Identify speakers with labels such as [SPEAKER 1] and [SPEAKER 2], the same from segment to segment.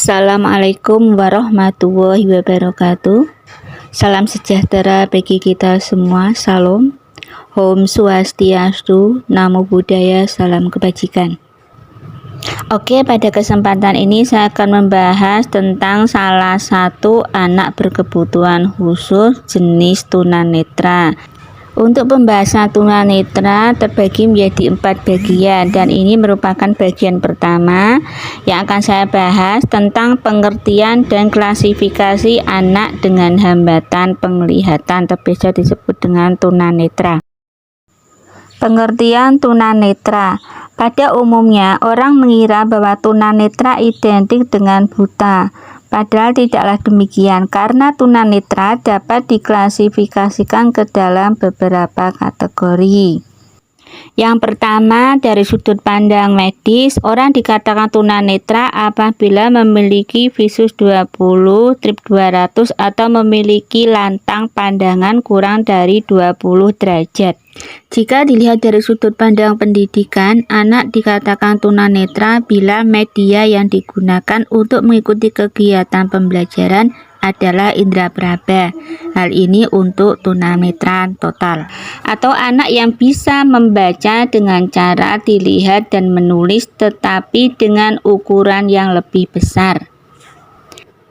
[SPEAKER 1] Assalamualaikum warahmatullahi wabarakatuh. Salam sejahtera bagi kita semua. Salam. Om Swastiastu, Namo Buddhaya, salam kebajikan. Oke, pada kesempatan ini saya akan membahas tentang salah satu anak berkebutuhan khusus jenis tunanetra. Untuk pembahasan tunanetra terbagi menjadi 4 bagian, dan ini merupakan bagian pertama yang akan saya bahas tentang pengertian dan klasifikasi anak dengan hambatan penglihatan, atau biasa disebut dengan tunanetra. Pengertian tunanetra. Pada umumnya orang mengira bahwa tunanetra identik dengan buta. Padahal tidaklah demikian, karena tunanetra dapat diklasifikasikan ke dalam beberapa kategori. Yang pertama, dari sudut pandang medis, orang dikatakan tunanetra apabila memiliki visus 20 trip 200 atau memiliki lantang pandangan kurang dari 20 derajat. Jika dilihat dari sudut pandang pendidikan, anak dikatakan tunanetra bila media yang digunakan untuk mengikuti kegiatan pembelajaran adalah indera praba. Hal ini untuk tunanetra total. Atau anak yang bisa membaca dengan cara dilihat dan menulis tetapi dengan ukuran yang lebih besar.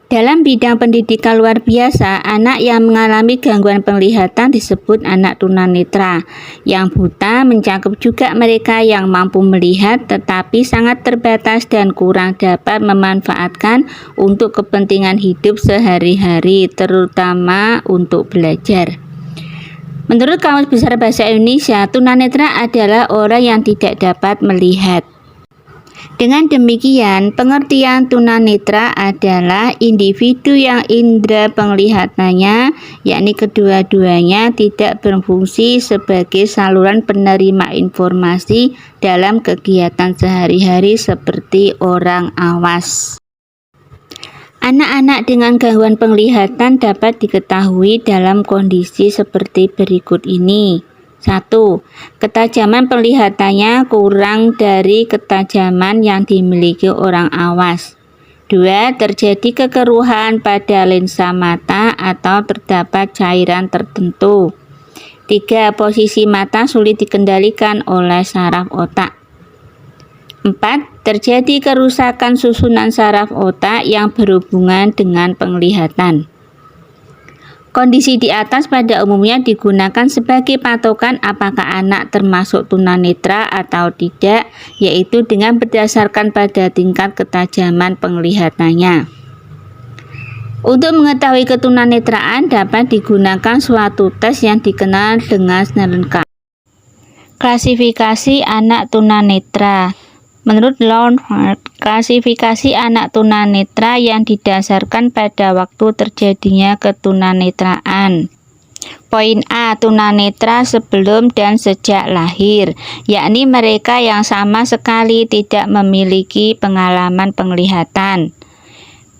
[SPEAKER 1] Dalam bidang pendidikan luar biasa, anak yang mengalami gangguan penglihatan disebut anak tunanetra. Yang buta mencakup juga mereka yang mampu melihat tetapi sangat terbatas dan kurang dapat memanfaatkan untuk kepentingan hidup sehari-hari, terutama untuk belajar. Menurut Kamus Besar Bahasa Indonesia, tunanetra adalah orang yang tidak dapat melihat. Dengan demikian, pengertian tunanetra adalah individu yang indera penglihatannya, yakni kedua-duanya, tidak berfungsi sebagai saluran penerima informasi dalam kegiatan sehari-hari seperti orang awas. Anak-anak dengan gangguan penglihatan dapat diketahui dalam kondisi seperti berikut ini. 1. Ketajaman penglihatannya kurang dari ketajaman yang dimiliki orang awas. 2. Terjadi kekeruhan pada lensa mata atau terdapat cairan tertentu. 3. Posisi mata sulit dikendalikan oleh saraf otak. 4. Terjadi kerusakan susunan saraf otak yang berhubungan dengan penglihatan. Kondisi di atas pada umumnya digunakan sebagai patokan apakah anak termasuk tunanetra atau tidak, yaitu dengan berdasarkan pada tingkat ketajaman penglihatannya. Untuk mengetahui ketunanetraan dapat digunakan suatu tes yang dikenal dengan Snellen-K. Klasifikasi anak tunanetra. Menurut Longford, klasifikasi anak tunanetra yang didasarkan pada waktu terjadinya ketunanetraan. Poin A. Tunanetra sebelum dan sejak lahir, yakni mereka yang sama sekali tidak memiliki pengalaman penglihatan.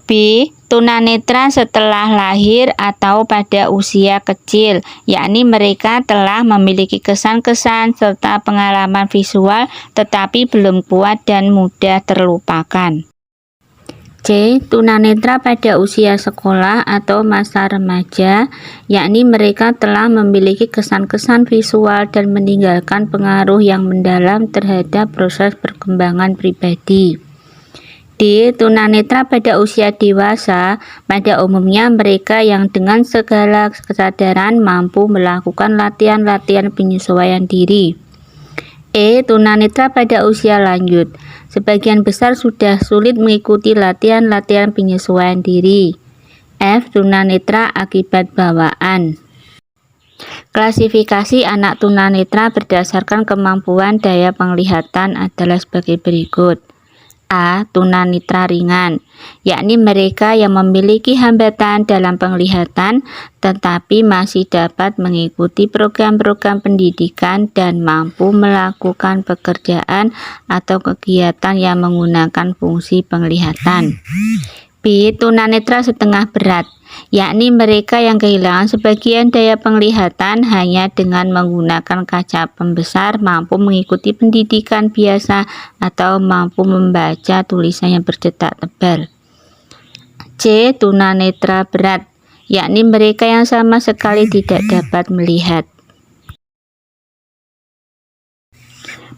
[SPEAKER 1] B. Tunanetra setelah lahir atau pada usia kecil, yakni mereka telah memiliki kesan-kesan serta pengalaman visual tetapi belum kuat dan mudah terlupakan. C. Tunanetra pada usia sekolah atau masa remaja, yakni mereka telah memiliki kesan-kesan visual dan meninggalkan pengaruh yang mendalam terhadap proses perkembangan pribadi. D. Tunanetra pada usia dewasa, pada umumnya mereka yang dengan segala kesadaran mampu melakukan latihan-latihan penyesuaian diri. E. Tunanetra pada usia lanjut, sebagian besar sudah sulit mengikuti latihan-latihan penyesuaian diri. F. Tunanetra akibat bawaan. Klasifikasi anak tunanetra berdasarkan kemampuan daya penglihatan adalah sebagai berikut. A. Tunanetra ringan, yakni mereka yang memiliki hambatan dalam penglihatan tetapi masih dapat mengikuti program-program pendidikan dan mampu melakukan pekerjaan atau kegiatan yang menggunakan fungsi penglihatan. B. Tunanetra setengah berat, yakni mereka yang kehilangan sebagian daya penglihatan hanya dengan menggunakan kaca pembesar mampu mengikuti pendidikan biasa atau mampu membaca tulisan yang bercetak tebal. C. Tunanetra berat, yakni mereka yang sama sekali tidak dapat melihat.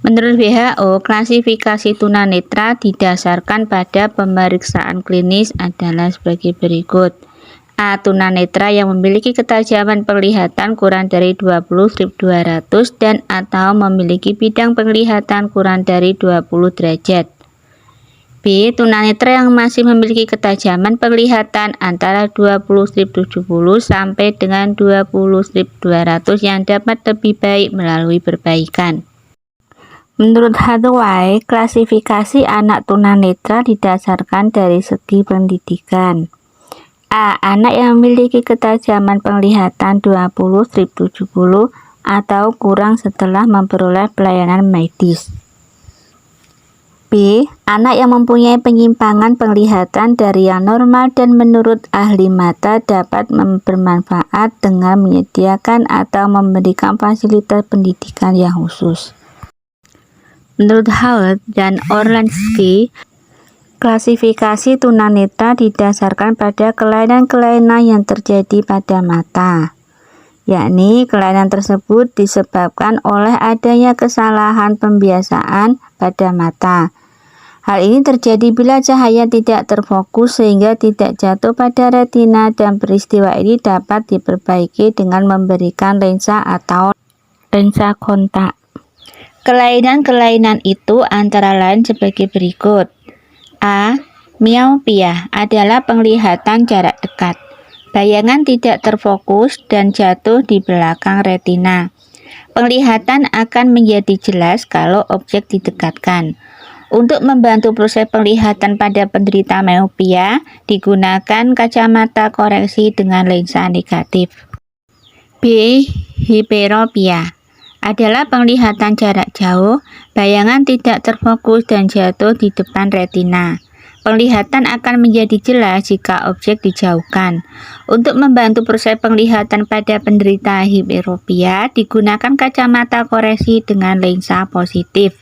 [SPEAKER 1] Menurut WHO, klasifikasi tunanetra didasarkan pada pemeriksaan klinis adalah sebagai berikut. A. Tunanetra yang memiliki ketajaman penglihatan kurang dari 20/200 dan atau memiliki bidang penglihatan kurang dari 20 derajat. B. Tunanetra yang masih memiliki ketajaman penglihatan antara 20/70 sampai dengan 20/200 yang dapat lebih baik melalui perbaikan. Menurut Hathaway, klasifikasi anak tunanetra didasarkan dari segi pendidikan. A. Anak yang memiliki ketajaman penglihatan 20/70 atau kurang setelah memperoleh pelayanan medis. B. Anak yang mempunyai penyimpangan penglihatan dari yang normal dan menurut ahli mata dapat bermanfaat dengan menyediakan atau memberikan fasilitas pendidikan yang khusus. Menurut Howard dan Orlansky, klasifikasi tunanetra didasarkan pada kelainan-kelainan yang terjadi pada mata, yakni kelainan tersebut disebabkan oleh adanya kesalahan pembiasaan pada mata. Hal ini terjadi bila cahaya tidak terfokus sehingga tidak jatuh pada retina, dan peristiwa ini dapat diperbaiki dengan memberikan lensa atau lensa kontak. Kelainan-kelainan itu antara lain sebagai berikut. A. Miopia adalah penglihatan jarak dekat. Bayangan tidak terfokus dan jatuh di belakang retina. Penglihatan akan menjadi jelas kalau objek didekatkan. Untuk membantu proses penglihatan pada penderita miopia, digunakan kacamata koreksi dengan lensa negatif. B. Hiperopia adalah penglihatan jarak jauh, bayangan tidak terfokus dan jatuh di depan retina. Penglihatan akan menjadi jelas jika objek dijauhkan. Untuk membantu proses penglihatan pada penderita hiperopia, digunakan kacamata koreksi dengan lensa positif.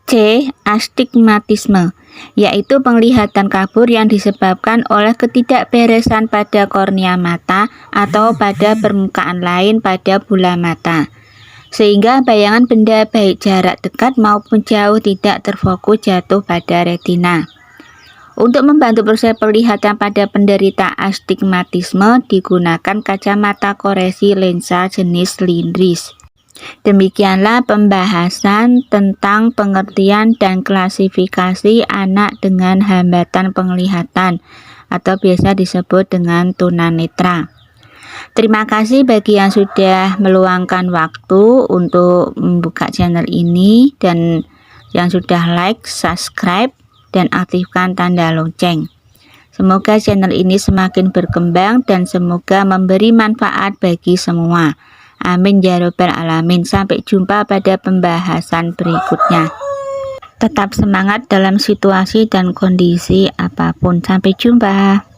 [SPEAKER 1] C. Astigmatisme, yaitu penglihatan kabur yang disebabkan oleh ketidakberesan pada kornea mata atau pada permukaan lain pada bola mata, sehingga bayangan benda baik jarak dekat maupun jauh tidak terfokus jatuh pada retina. Untuk membantu proses penglihatan pada penderita astigmatisme, digunakan kacamata koreksi lensa jenis lindris. Demikianlah pembahasan tentang pengertian dan klasifikasi anak dengan hambatan penglihatan atau biasa disebut dengan tunanetra. Terima kasih bagi yang sudah meluangkan waktu untuk membuka channel ini dan yang sudah like, subscribe, dan aktifkan tanda lonceng. Semoga channel ini semakin berkembang dan semoga memberi manfaat bagi semua. Amin ya robbal alamin. Sampai jumpa pada pembahasan berikutnya. Tetap semangat dalam situasi dan kondisi apapun. Sampai jumpa.